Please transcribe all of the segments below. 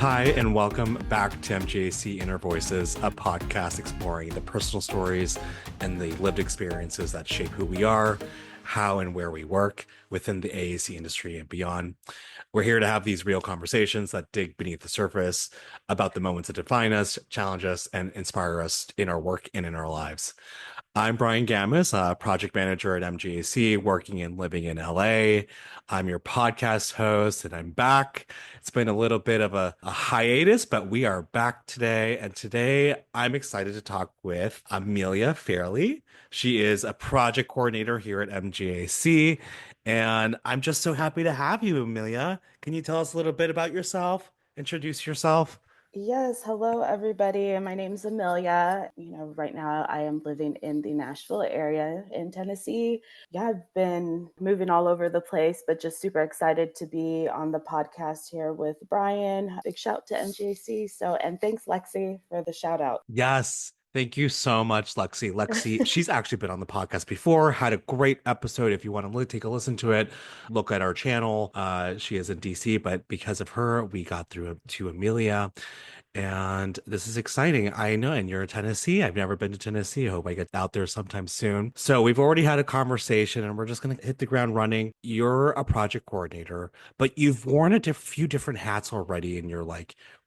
Hi, and welcome back to MJC Inner Voices, a podcast exploring the personal stories and the lived experiences that shape who we are, how and where we work within the AAC industry and beyond. We're here to have these real conversations that dig beneath the surface about the moments that define us, challenge us, and inspire us in our work and in our lives. I'm Bryan Gamez, a project manager at MGAC, working and living in LA. I'm your podcast host, and I'm back. It's been a little bit of a hiatus, but we are back today. And today I'm excited to talk with Amelia Fairley. She is a project coordinator here at MGAC. And I'm just so happy to have you, Amelia. Can you tell us a little bit about yourself? Introduce yourself. Yes, hello everybody. My name's Amelia. Right now I am living in the Nashville area in Tennessee. Yeah, I've been moving all over the place, but just super excited to be on the podcast here with Bryan. Big shout to MJC. And thanks Lexi for the shout out. Yes. Thank you so much, Lexi. Lexi, she's actually been on the podcast before, had a great episode. If you want to really take a listen to it, look at our channel. She is in DC, but because of her, we got through to Amelia. And this is exciting. I know, and you're in Tennessee. I've never been to Tennessee. I hope I get out there sometime soon. So we've already had a conversation and we're just going to hit the ground running. You're a project coordinator, but you've worn a few different hats already in your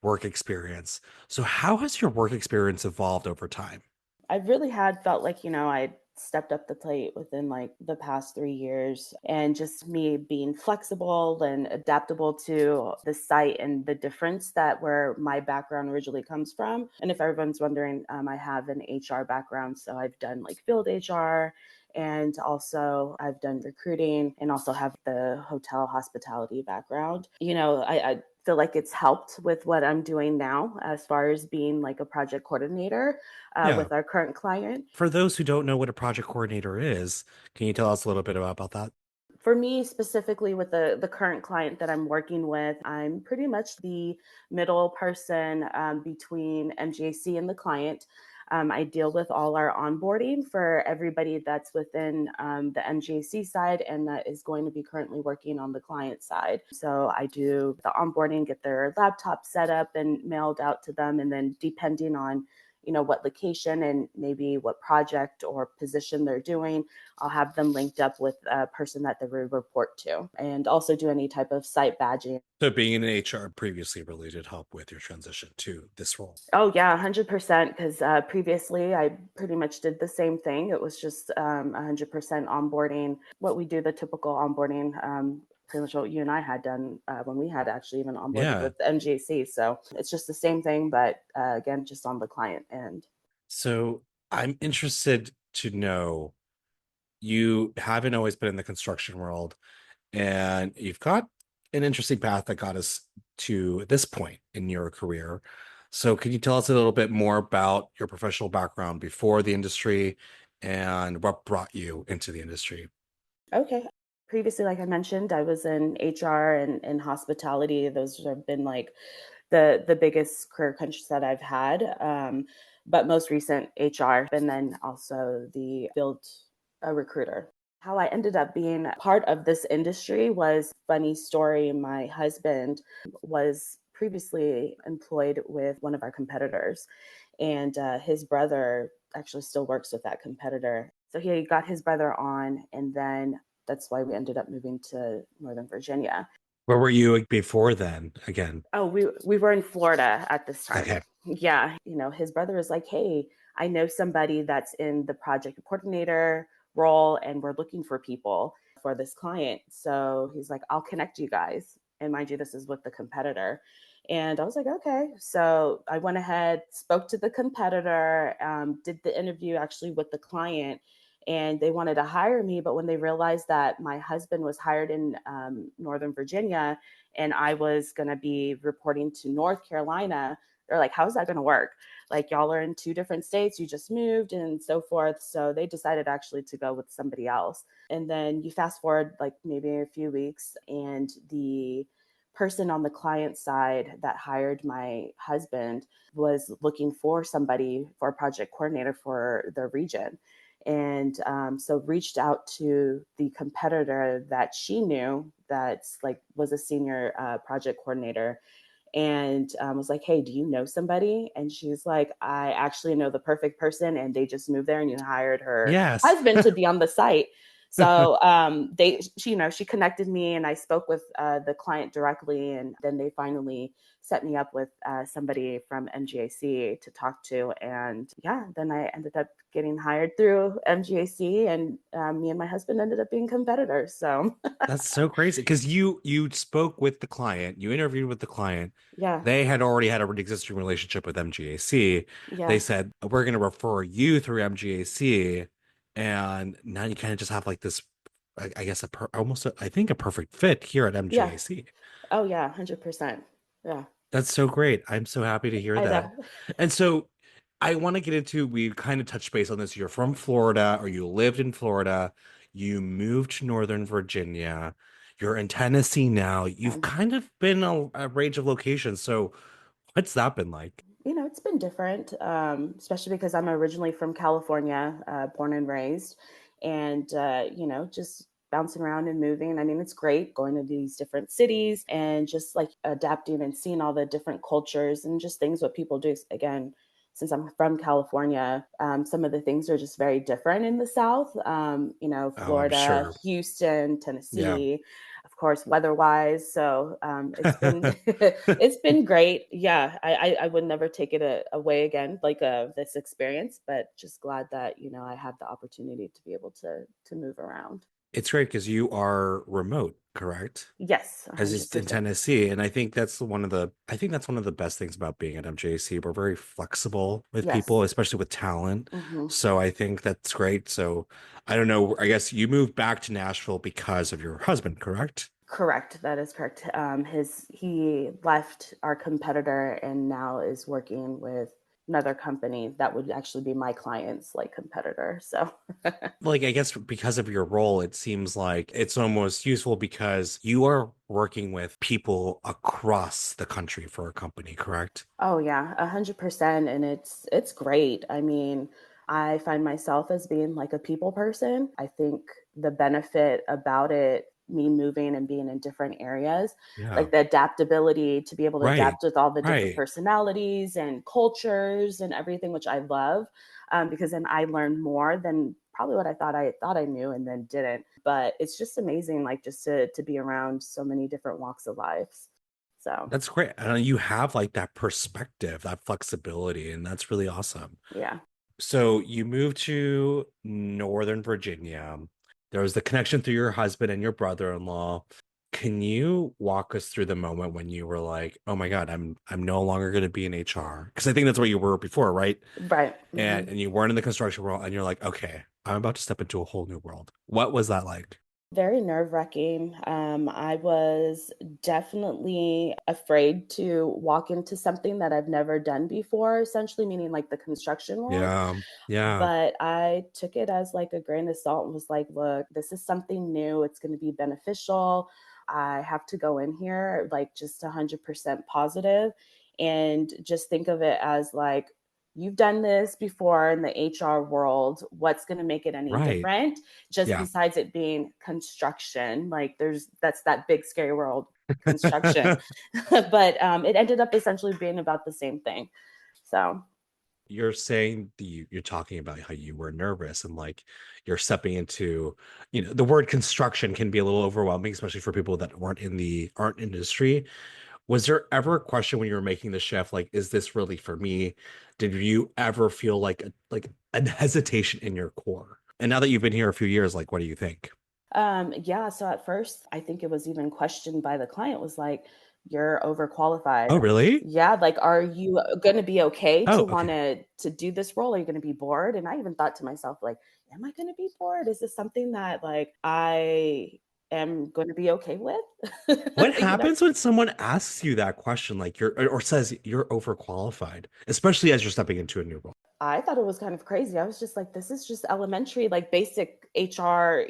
work experience. So how has your work experience evolved over time? I really had felt like, I stepped up the plate within like the past 3 years, and just me being flexible and adaptable to the site and the difference that where my background originally comes from. And if everyone's wondering, I have an HR background. So I've done like field HR, and also I've done recruiting, and also have the hotel hospitality background. I feel like it's helped with what I'm doing now as far as being like a project coordinator Yeah. with our current client. For those who don't know what a project coordinator is, can you tell us a little bit about that? For me, specifically with the current client that I'm working with, I'm pretty much the middle person between MGAC and the client. I deal with all our onboarding for everybody that's within the MGAC side and that is going to be currently working on the client side. So I do the onboarding, get their laptop set up and mailed out to them, and then depending on what location and maybe what project or position they're doing, I'll have them linked up with a person that they report to, and also do any type of site badging. So being in HR previously really did help with your transition to this role. Oh yeah, 100%. Because previously I pretty much did the same thing. It was just 100% onboarding. What we do, the typical onboarding, pretty much what you and I had done when we had actually even onboarded Yeah. with MGC. So it's just the same thing, but again, just on the client end. So I'm interested to know, you haven't always been in the construction world, and you've got an interesting path that got us to this point in your career. So can you tell us a little bit more about your professional background before the industry and what brought you into the industry? Okay. Previously, like I mentioned, I was in HR and hospitality. Those have been like the biggest career countries that I've had. But most recent HR, and then also the field recruiter. How I ended up being part of this industry was funny story. My husband was previously employed with one of our competitors, and his brother actually still works with that competitor. So he got his brother on, and then that's why we ended up moving to Northern Virginia. Where were you before then again? Oh, we were in Florida at this time. Okay. Yeah, his brother was like, "Hey, I know somebody that's in the project coordinator role, and we're looking for people for this client." So he's like, "I'll connect you guys." And mind you, this is with the competitor. And I was like, "Okay." So I went ahead, spoke to the competitor, did the interview actually with the client, and they wanted to hire me. But when they realized that my husband was hired in Northern Virginia, and I was going to be reporting to North Carolina, they're like, how's that going to work? Like, y'all are in two different states, you just moved and so forth. So they decided actually to go with somebody else. And then you fast forward like maybe a few weeks, and the person on the client side that hired my husband was looking for somebody for a project coordinator for the region. And so reached out to the competitor that she knew that's like was a senior project coordinator, and was like, hey, do you know somebody? And she's like, I actually know the perfect person, and they just moved there, and you hired her Yes. husband to be on the site. So she connected me, and I spoke with the client directly, and then they finally set me up with somebody from MGAC to talk to, and yeah, then I ended up getting hired through MGAC, and me and my husband ended up being competitors. So That's so crazy because you spoke with the client, you interviewed with the client. yeah, They had already had an existing relationship with MGAC. They yeah, said, we're going to refer you through MGAC. And now you kind of just have like this, I guess, I think a perfect fit here at yeah. MGAC. Oh yeah, 100%. Yeah, That's so great. I'm so happy to hear I that. know. And so I want to get into, we kind of touched base on this. You're from Florida, or you lived in Florida, you moved to Northern Virginia, you're in Tennessee now. You've kind of been a range of locations. So what's that been like? It's been different, especially because I'm originally from California, born and raised, and just bouncing around and moving. I mean, it's great going to these different cities and just like adapting and seeing all the different cultures and just things what people do. Again, since I'm from California, some of the things are just very different in the South. Oh, I'm Florida, sure. Houston, Yeah. Tennessee, of course, weather-wise. So it's been it's been great. Yeah, I would never take it away again, like this experience, but just glad that I had the opportunity to be able to move around. It's great because you are remote, correct? Yes, As it's in 100%. Tennessee. And I think that's one of the best things about being at MJC. We're very flexible with Yes. people, especially with talent. Hmm. So I think that's great. So I don't know. I guess you moved back to Nashville because of your husband, correct? Correct. That is correct. He left our competitor and now is working with another company that would actually be my client's like competitor. So Like, I guess because of your role, it seems like it's almost useful because you are working with people across the country for a company, correct? oh yeah, 100%, and it's great. I mean, I find myself as being like a people person. I think the benefit about it, me moving and being in different areas, Yeah. like the adaptability to be able to Right. adapt with all the different Right. personalities and cultures and everything, which I love, because then I learn more than probably what I thought I knew and then didn't. But it's just amazing, like just to be around so many different walks of life. So That's great. You have like that perspective, that flexibility, and that's really awesome. yeah. So you moved to Northern Virginia. There was the connection through your husband and your brother-in-law. Can you walk us through the moment when you were like, "Oh my God, I'm no longer going to be in HR"? Because I think that's what you were before, right? Right. And Hmm. and you weren't in the construction world, and you're like, "Okay, I'm about to step into a whole new world." What was that like? Very nerve-wracking. I was definitely afraid to walk into something that I've never done before, essentially meaning like the construction world. Yeah, yeah, But I took it as like a grain of salt and was like, look, this is something new. It's going to be beneficial. I have to go in here like just 100% positive and just think of it as like, you've done this before in the HR world. What's going to make it any right. different? Just Yeah. besides it being construction, like that's that big scary world, construction. But it ended up essentially being about the same thing. So You're saying you're talking about how you were nervous and like you're stepping into, the word construction can be a little overwhelming, especially for people that weren't in the art industry. Was there ever a question when you were making the shift, like, is this really for me? Did you ever feel like a hesitation in your core? And now that you've been here a few years, like, what do you think? yeah, so at first, I think it was even questioned by the client was like, "You're Oh, overqualified." really? Yeah, like, "Are you going to be okay to Oh, want okay. to do this role? Are you going to be bored?" And I even thought to myself like, "Am I going to be bored? Is this something that like I am going to be okay with?" What you know? happens when someone asks you that question, like or says you're overqualified, especially as you're stepping into a new role? I thought it was kind of crazy. I was just like, this is just elementary, like basic HR,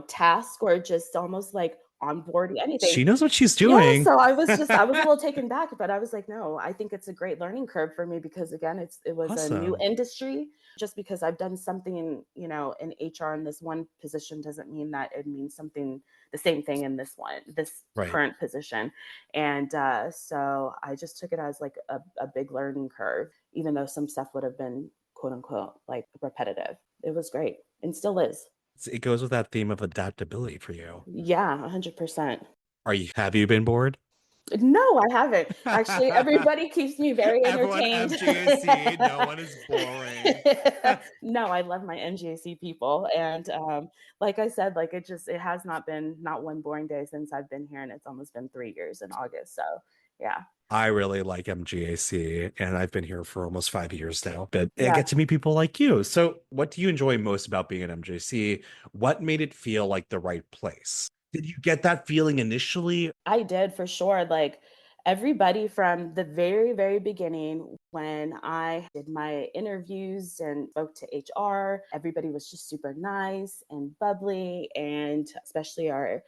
task or just almost like onboard anything. She knows what she's Yeah, doing. so I was a little taken back, but I was like, no, I think it's a great learning curve for me because again, it was a new Awesome. industry. Just because I've done something, in HR in this one position doesn't mean that it means something the same thing in this Right. current position. And so I just took it as like a big learning curve, even though some stuff would have been quote unquote like repetitive. It was great and still is. It goes with that theme of adaptability for you. Yeah, 100%. Have you been bored? No, I haven't. Actually, everybody keeps me very Everyone entertained. MJC, no one is boring. No, I love my NGAC people, and like I said, like it has not been not one boring day since I've been here, and it's almost been 3 years in August. So yeah, I really like MGAC, and I've been here for almost 5 years now. But I yeah. get to meet people like you. So, what do you enjoy most about being at MJC? What made it feel like the right place? Did you get that feeling initially? I did for sure. Like everybody from the very, very beginning, when I did my interviews and spoke to HR, everybody was just super nice and bubbly. And especially our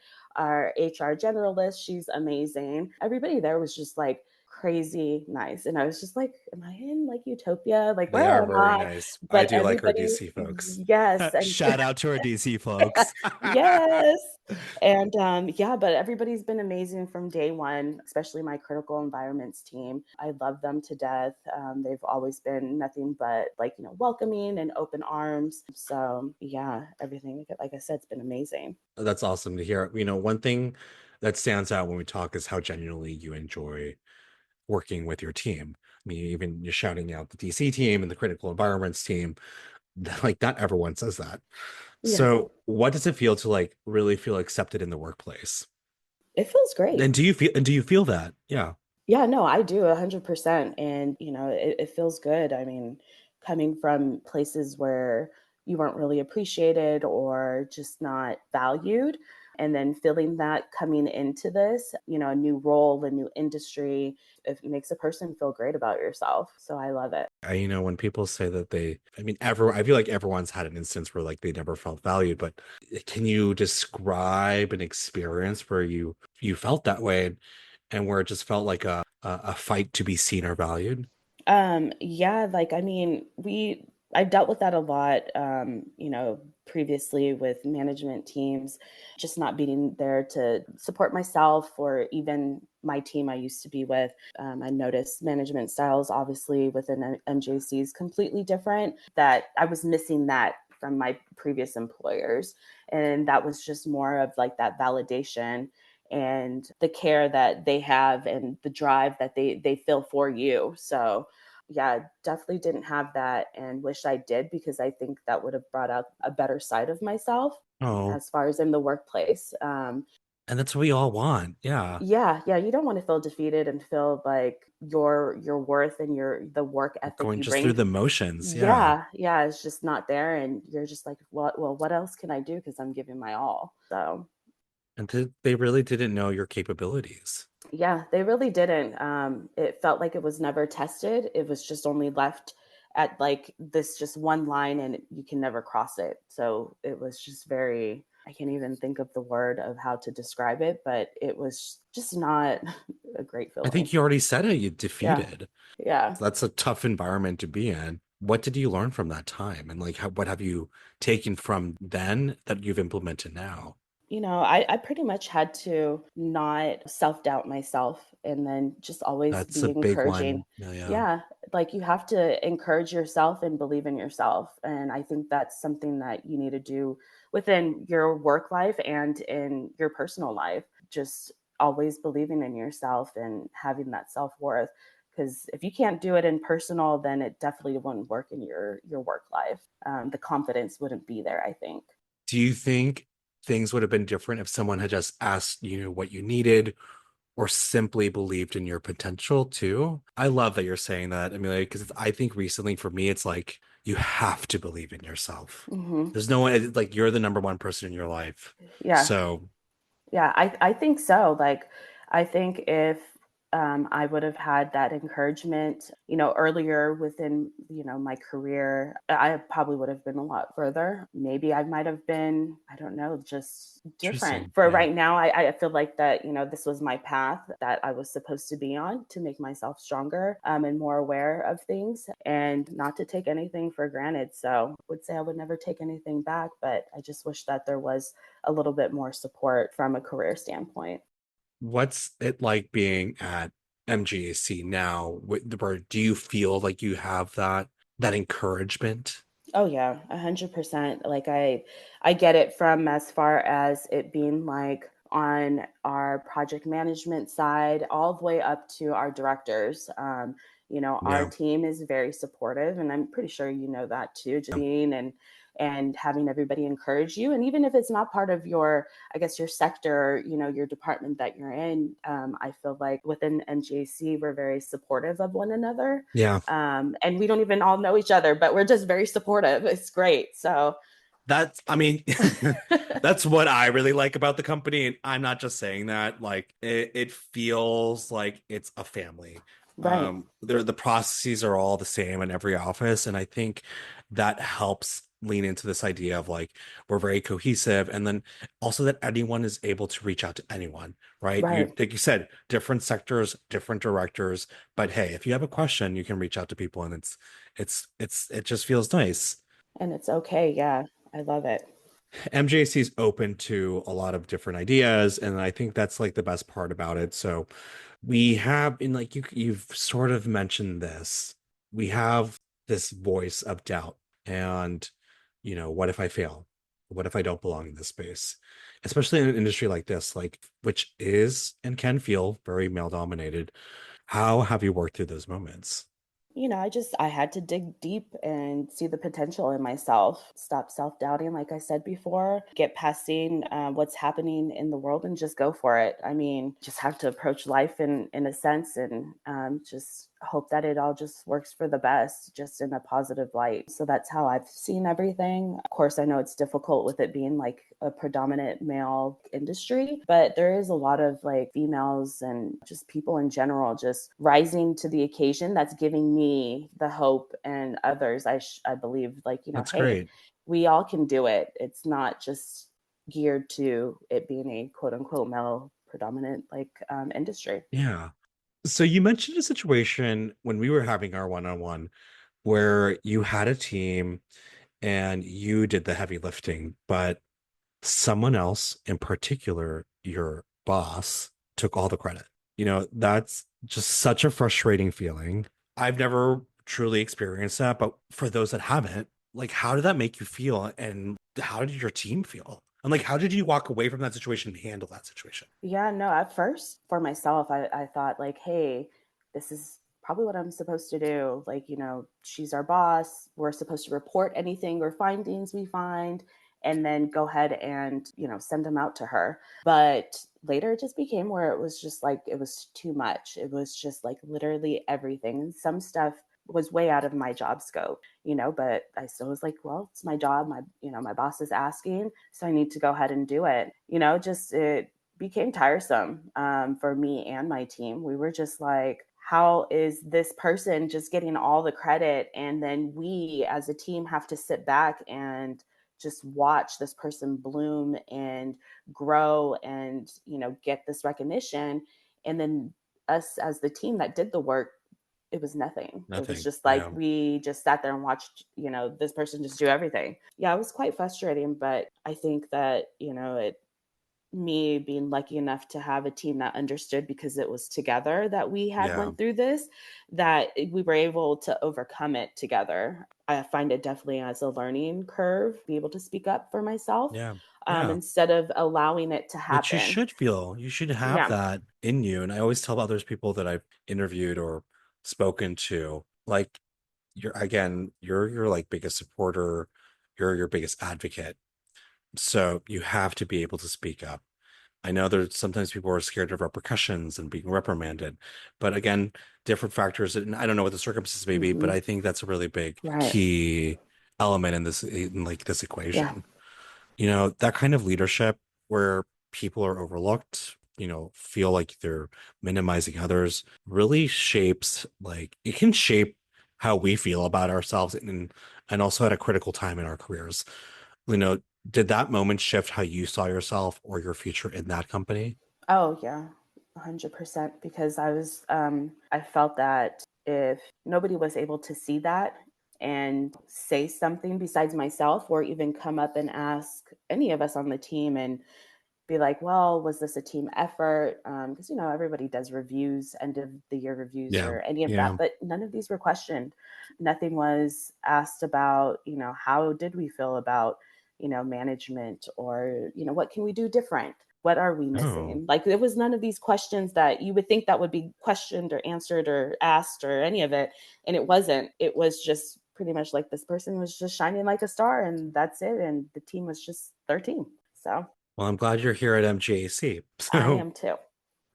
HR generalist, she's amazing. Everybody there was just like crazy nice. And I was just like, am I in like utopia? Like, They where are am very I? nice. I But do like our everybody, DC folks. yes. And Shout out to our DC folks. yes. And yeah, but everybody's been amazing from day one, especially my critical environments team. I love them to death. They've always been nothing but like, welcoming and open arms. So yeah, everything, like I said, it's been amazing. That's awesome to hear. One thing that stands out when we talk is how genuinely you enjoy working with your team. I mean, even you're shouting out the DC team and the critical environments team. Like, not everyone says that. Yeah, So, what does it feel to like really feel accepted in the workplace? it feels great. And do you feel that? Yeah, Yeah, no, I do 100%. And, it feels good. I mean, coming from places where you weren't really appreciated or just not valued, and then feeling that coming into this, a new role, a new industry, it makes a person feel great about yourself. So I love it. when people say that I feel like everyone's had an instance where like they never felt valued, but can you describe an experience where you felt that way and where it just felt like a fight to be seen or valued? Yeah, like I mean, I've dealt with that a lot, previously with management teams, just not being there to support myself or even my team I used to be with. I noticed management styles, obviously, within MJC is completely different, that I was missing that from my previous employers. And that was just more of like that validation and the care that they have and the drive that they feel for you. So yeah, definitely didn't have that and wish I did because I think that would have brought out a better side of myself Oh, as far as in the workplace. and that's what we all want. Yeah. Yeah, yeah, you don't want to feel defeated and feel like your worth and the work ethic Going you just through bring. the motions. Yeah. Yeah, yeah, it's just not there, and you're just like, what else can I do? Because I'm giving my all. So And they really didn't know your capabilities. yeah, they really didn't. It felt like it was never tested. It was just only left at like this just one line and you can never cross it. So it was just very, I can't even think of the word of how to describe it, but it was just not a great I feeling. think you already said it, you Yeah. defeated. Yeah. That's a tough environment to be in. What did you learn from that time? And like, what have you taken from then that you've implemented now? I pretty much had to not self doubt myself and then just always That's a be big encouraging. one. Yeah, yeah. Yeah, like you have to encourage yourself and believe in yourself. And I think that's something that you need to do within your work life and in your personal life. Just always believing in yourself and having that self worth. Because if you can't do it in personal, then it definitely wouldn't work in your work life. The confidence wouldn't be there, I think. Do you think things would have been different if someone had just asked you what you needed or simply believed in your potential too? I love that you're saying that, Amelia, because I think recently for me, it's like you have to believe in yourself. Hmm. There's no one like you're the number one person in your life. Yeah. So Yeah, I think so. Like, I think if I would have had that encouragement, earlier within, my career. I probably would have been a lot further. Maybe I might have been, I don't know, just different. Interesting. For Yeah. right now, I feel like that, this was my path that I was supposed to be on to make myself stronger, and more aware of things and not to take anything for granted. So I would say I would never take anything back, but I just wish that there was a little bit more support from a career standpoint. What's it like being at MGAC now? Where do you feel like you have that encouragement? Oh yeah, 100%. Like I get it from as far as it being like on our project management side, all the way up to our directors. Our Yeah. team is very supportive, and I'm pretty sure you know that too. Just being and having everybody encourage you, and even if it's not part of your, I guess, your sector, your department that you're in, I feel like within NGAC we're very supportive of one another, Yeah. and we don't even all know each other, but we're just very supportive. It's great. So, I mean, that's what I really like about the company. And I'm not just saying that. Like it feels like it's a family. right, The processes are all the same in every office. And I think that helps lean into this idea of like we're very cohesive. And then also that anyone is able to reach out to anyone, right? You right. like you said, different sectors, different directors. But hey, if you have a question, you can reach out to people and it just feels nice. And it's okay. Yeah, I love it. MJC is open to a lot of different ideas, and I think that's like the best part about it. So we have in like you've sort of mentioned this. We have this voice of doubt and what if I fail? What if I don't belong in this space? Especially in an industry like this, like which is and can feel very male dominated. How have you worked through those moments? I had to dig deep and see the potential in myself, stop self doubting, like I said before, get past seeing what's happening in the world and just go for it. I mean, just have to approach life in a sense, and just hope that it all just works for the best, just in a positive light. So that's how I've seen everything. Of course, I know it's difficult with it being like a predominant male industry, but there is a lot of like females and just people in general just rising to the occasion. That's giving me the hope, and others, I believe, like, That's hey, great. we all can do it. It's not just geared to it being a quote unquote male predominant like industry. Yeah. So you mentioned a situation when we were having our one-on-one where you had a team and you did the heavy lifting, but someone else, in particular, your boss, took all the credit. That's just such a frustrating feeling. I've never truly experienced that, but for those that haven't, like, how did that make you feel? And how did your team feel? And like, how did you walk away from that situation and handle that situation? Yeah, no, at first for myself, I thought like, hey, this is probably what I'm supposed to do. Like, she's our boss. We're supposed to report anything or findings we find and then go ahead and, send them out to her. But later it just became where it was just like, it was too much. It was just like literally everything. And some stuff was way out of my job scope, but I still was like, well, it's my job. My boss is asking, so I need to go ahead and do it. Just it became tiresome for me and my team. We were just like, how is this person just getting all the credit? And then we as a team have to sit back and just watch this person bloom and grow and, get this recognition. And then us as the team that did the work, it was nothing. It was Nothing. just like Yeah. we just sat there and watched, this person just do everything. Yeah, it was quite frustrating, but I think that, me being lucky enough to have a team that understood, because it was together that we had Yeah. went through this, that we were able to overcome it together. I find it definitely as a learning curve, be able to speak up for myself, Yeah. Yeah. instead of allowing it to Which you happen. should feel. You should have Yeah. that in you. And I always tell others people that I've interviewed or spoken to, like you're your like biggest supporter, you're your biggest advocate. So you have to be able to speak up. I know there's sometimes people are scared of repercussions and being reprimanded, but again, different factors. And I don't know what the circumstances may be, but Hmm. I think that's a really big Right. key element in like this Yeah. equation. That kind of leadership where people are overlooked, feel like they're minimizing others really shapes, like it can shape how we feel about ourselves, and also at a critical time in our careers. You know, did that moment shift how you saw yourself or your future in that company? Oh yeah, 100%. Because I felt that if nobody was able to see that and say something besides myself, or even come up and ask any of us on the team and be like, well, was this a team effort? Because, everybody does reviews, end of the year reviews, Yeah. or any of that, Yeah. but none of these were questioned. Nothing was asked about, how did we feel about, management, or, what can we do different? What are we Oh. missing? Like, there was none of these questions that you would think that would be questioned or answered or asked or any of it. And it wasn't. It was just pretty much like this person was just shining like a star, and that's it. And the team was just their team. So Well, I'm glad you're here at MGAC. I So am too.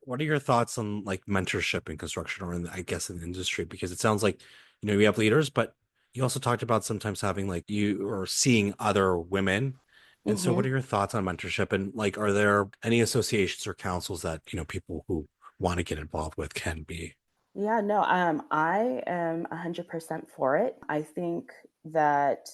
what are your thoughts on like mentorship in construction, or I guess in the industry? Because it sounds like, you have leaders, but you also talked about sometimes having like you or seeing other women. And so what are Hmm. your thoughts on mentorship? And like, are there any associations or councils that, people who want to get involved with can be? Yeah, no, I am 100% for it. I think that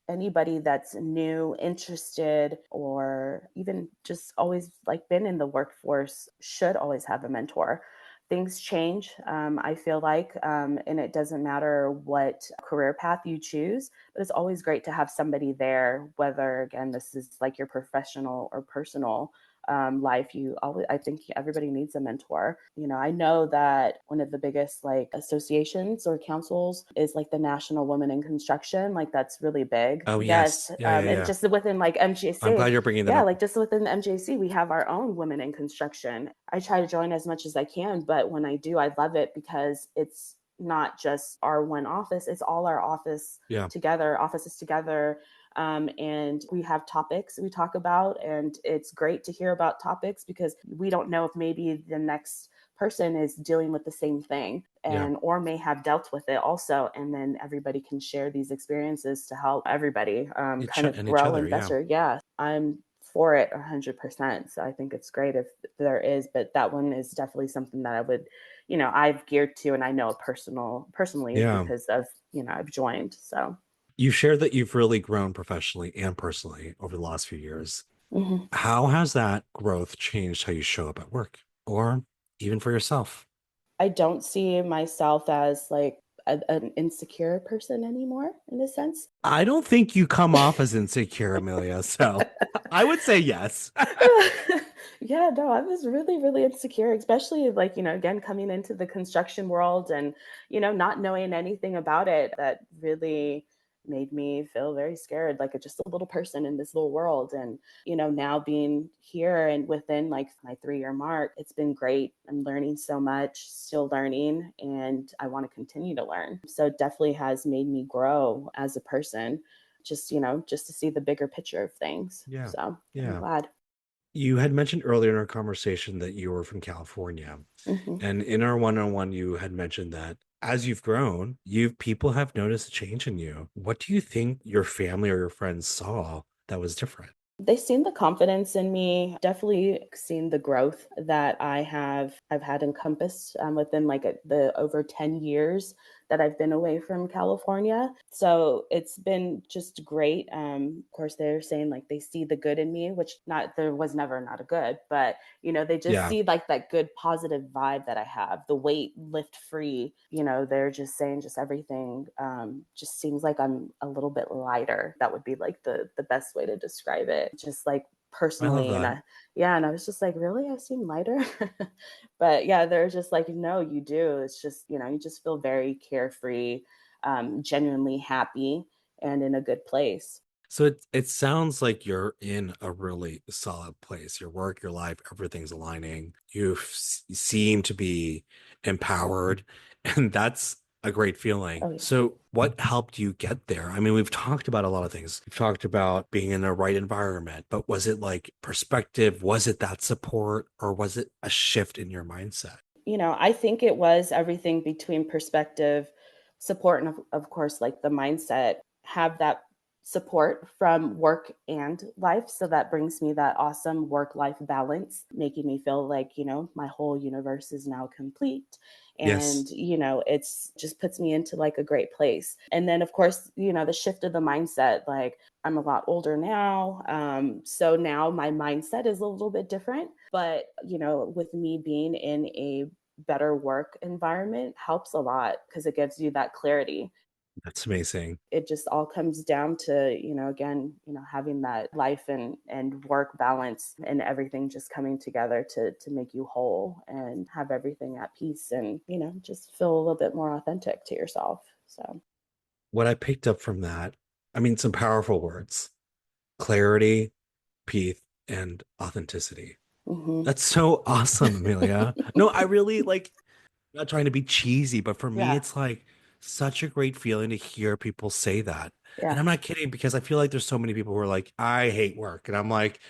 anybody that's new, interested, or even just always like been in the workforce should always have a mentor. Things change, I feel like, and it doesn't matter what career path you choose, but it's always great to have somebody there, whether, again, this is like your professional or personal life. I think everybody needs a mentor. I know that one of the biggest like associations or councils is like the National Women in Construction. Like, that's really big. Oh, Yes. yes. Yeah, yeah, And yeah. just within like I'm MGSA, glad you're bringing that yeah, up. like just within the MJC, we have our own women in construction. I try to join as much as I can, but when I do, I love it because it's not just our one office, it's all our Yeah. offices together. And we have topics we talk about, and it's great to hear about topics because we don't know if maybe the next person is dealing with the same thing, Yeah. and or may have dealt with it also, and then everybody can share these experiences to help everybody kind of And each grow other. and Yeah. better. Yeah, I'm for it 100%. So I think it's great if there is, but that one is definitely something that I would, I've geared to, and I know personally Yeah. because of, I've joined. So You shared that you've really grown professionally and personally over the last few years. mhm. How has that growth changed how you show up at work or even for yourself? I don't see myself as like an insecure person anymore in a sense. I don't think you come off as insecure, Amelia. So I would say yes. Yeah, no, I was really, really insecure, especially like, again, coming into the construction world and, not knowing anything about it. That really made me feel very scared, like just a little person in this little world. And, now being here and within like my 3-year mark, it's been great. I'm learning so much, still learning, and I want to continue to learn. So it definitely has made me grow as a person, just to see the bigger picture of things. Yeah. So I'm Yeah. glad. You had mentioned earlier in our conversation that you were from California. Hmm. And in our one-on-one, you had mentioned that as you've grown, people have noticed a change in you. What do you think your family or your friends saw that was different? They seen the confidence in me, definitely seen the growth that I've had encompassed within like the over 10 years that I've been away from California. So it's been just great. Of course, they're saying like they see the good in me, which not there was never not a good, but they just Yeah. see like that good positive vibe that I have, the weight lift free. They're just saying just everything just seems like I'm a little bit lighter. That would be like the best way to describe it. Just like I love personally, and that. yeah, and I was just like, really, I seem lighter. But yeah, they're just like, no, you do. It's just you just feel very carefree, genuinely happy, and in a good place. So it sounds like you're in a really solid place. Your work, your life, everything's aligning. Seem to be empowered, and that's a great feeling. Oh yeah. So what helped you get there? I mean, we've talked about a lot of things. We've talked about being in the right environment, but was it like perspective? Was it that support, or was it a shift in your mindset? I think it was everything between perspective, support, and of course, like the mindset. Have that support from work and life. So that brings me that awesome work-life balance, making me feel like, my whole universe is now complete. And, Yes. it's just puts me into like a great place. And then, of course, the shift of the mindset, like I'm a lot older now. So now my mindset is a little bit different. But, with me being in a better work environment helps a lot because it gives you that clarity. That's amazing. It just all comes down to, again, having that life and work balance and everything just coming together to make you whole and have everything at peace and, just feel a little bit more authentic to yourself. So, What I picked up from that, I mean, some powerful words: clarity, peace, and authenticity. mhm. That's so awesome, Amelia. No, I really like, not trying to be cheesy, but for me, Yeah. it's like such a great feeling to hear people say that. And Yeah. I'm not kidding, because I feel like there's so many people who are like, I hate work. And I'm like,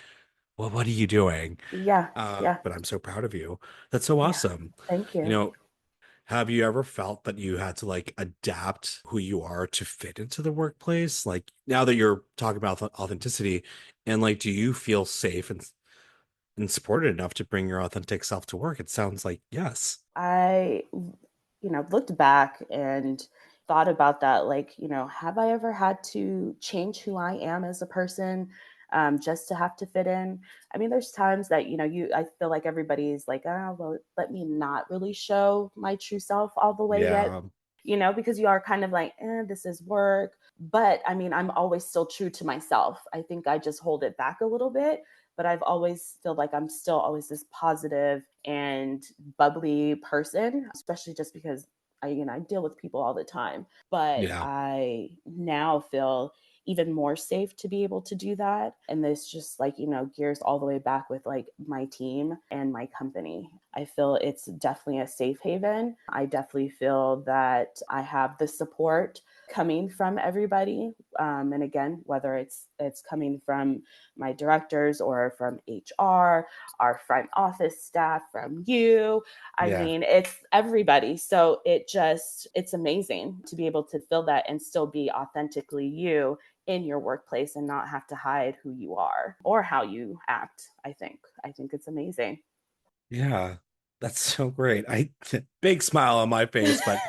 well, what are you doing? Yeah. Yeah. But I'm so proud of you. That's so Yeah. awesome. Thank You you. know, have you ever felt that you had to like adapt who you are to fit into the workplace? Like now that you're talking about authenticity, and like, do you feel safe and supported enough to bring your authentic self to work? It sounds like yes. I, looked back and thought about that. Like, have I ever had to change who I am as a person just to have to fit in? I mean, there's times that, I feel like everybody's like, oh, well, let me not really show my true self all the way yet, Yeah. because you are kind of like, this is work. But I mean, I'm always still true to myself. I think I just hold it back a little bit, but I've always feel like I'm still always this positive and bubbly person, especially just because I deal with people all the time. But Yeah. I now feel even more safe to be able to do that. And this just like, gears all the way back with like my team and my company. I feel it's definitely a safe haven. I definitely feel that I have the support coming from everybody. And again, whether it's coming from my directors or from HR, our front office staff, from you. I Yeah. mean, it's everybody. So it's amazing to be able to feel that and still be authentically you in your workplace and not have to hide who you are or how you act. I think it's amazing. Yeah. That's so great. I big smile on my face, but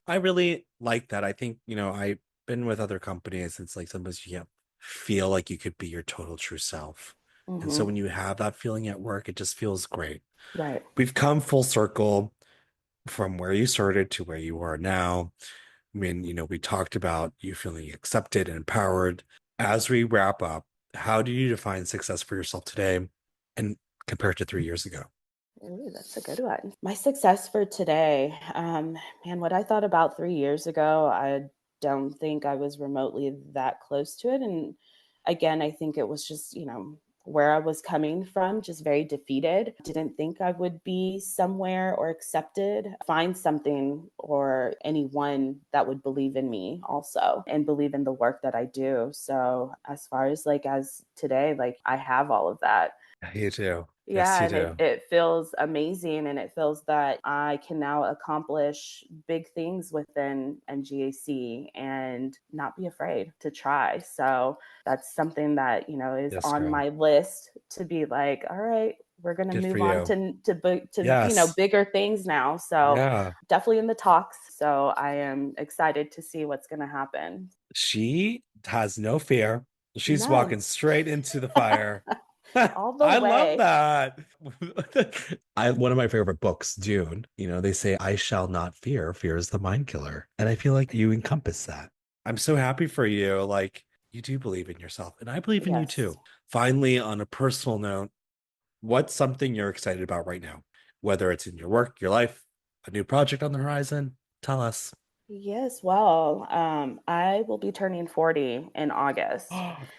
I really like that. I think, I've been with other companies. It's like sometimes you can't feel like you could be your total true self. And so Hmm. when you have that feeling at work, it just feels great. Right. We've come full circle from where you started to where you are now. I mean, we talked about you feeling accepted and empowered. As we wrap up, how do you define success for yourself today and compared to 3 years ago? Ooh, that's a good one. My success for today, man, what I thought about 3 years ago, I don't think I was remotely that close to it. And again, I think it was just, where I was coming from, just very defeated. Didn't think I would be somewhere or accepted, find something or anyone that would believe in me also and believe in the work that I do. So as far as like as today, like I have all of that. You do. Yes, Yeah, you and it, do. it feels amazing and it feels that I can now accomplish big things within NGAC and not be afraid to try. So that's something that, is Yes, on girl. my list to be like, all right, we're going to Good for move on you. to Yes. bigger things now. So Yeah. definitely in the talks. So I am excited to see what's going to happen. She has no fear. She's No. walking straight into the fire. All the I love way. that. I one of my favorite books, Dune. They say, "I shall not fear. Fear is the mind killer," and I feel like you encompass that. I'm so happy for you. Like you do believe in yourself, and I believe in you Yes. too. Finally, on a personal note, what's something you're excited about right now? Whether it's in your work, your life, a new project on the horizon, tell us. Yes, well, I will be turning 40 in August.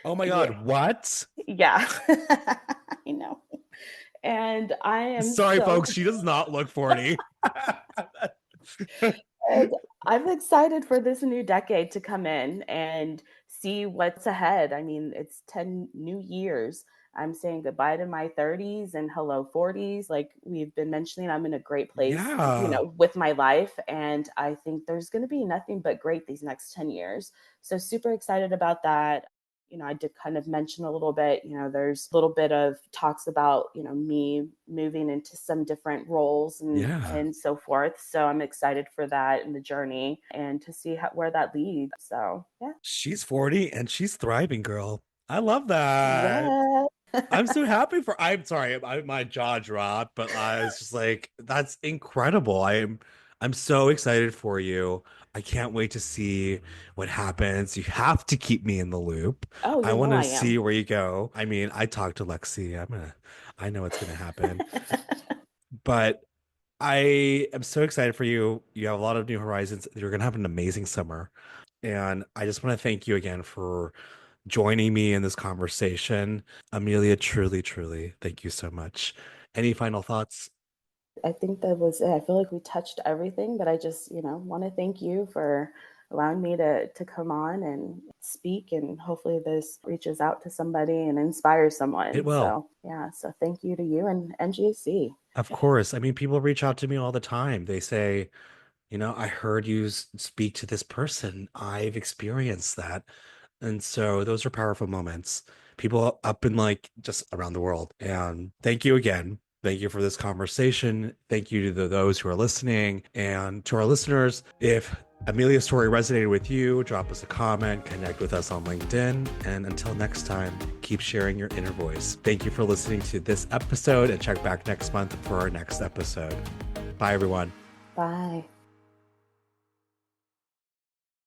Oh my Yeah, God, what? yeah. I know. And I am Sorry, so folks, she does not look 40. and I'm excited for this new decade to come in and see what's ahead. I mean, it's 10 new years. I'm saying goodbye to my 30s and hello 40s. Like we've been mentioning, I'm in a great place, Yeah. with my life. And I think there's going to be nothing but great these next 10 years. So super excited about that. I did kind of mention a little bit, there's a little bit of talks about, me moving into some different roles and Yeah. and so forth. So I'm excited for that and the journey and to see where that leads. So yeah. She's 40 and she's thriving, girl. I love that. Yeah. I'm so happy for. I'm sorry, my jaw dropped, but I was just like, that's incredible. I'm so excited for you. I can't wait to see what happens. You have to keep me in the loop. Oh, I want I to am. see where you go. I mean, I talked to Lexi. I know what's gonna happen. But I am so excited for you. You have a lot of new horizons. You're gonna have an amazing summer. And I just want to thank you again for joining me in this conversation. Amelia, truly, truly, thank you so much. Any final thoughts? I think that was it. I feel like we touched everything, but I just, want to thank you for allowing me to come on and speak, and hopefully this reaches out to somebody and inspires It someone. will. So, yeah, so thank you to you and NGAC. Of course. I mean, people reach out to me all the time. They say, I heard you speak to this person. I've experienced that. And so those are powerful moments. People up in like just around the world. And thank you again. Thank you for this conversation. Thank you to those who are listening and to our listeners. If Amelia's story resonated with you, drop us a comment, connect with us on LinkedIn. And until next time, keep sharing your inner voice. Thank you for listening to this episode and check back next month for our next episode. Bye, everyone. Bye.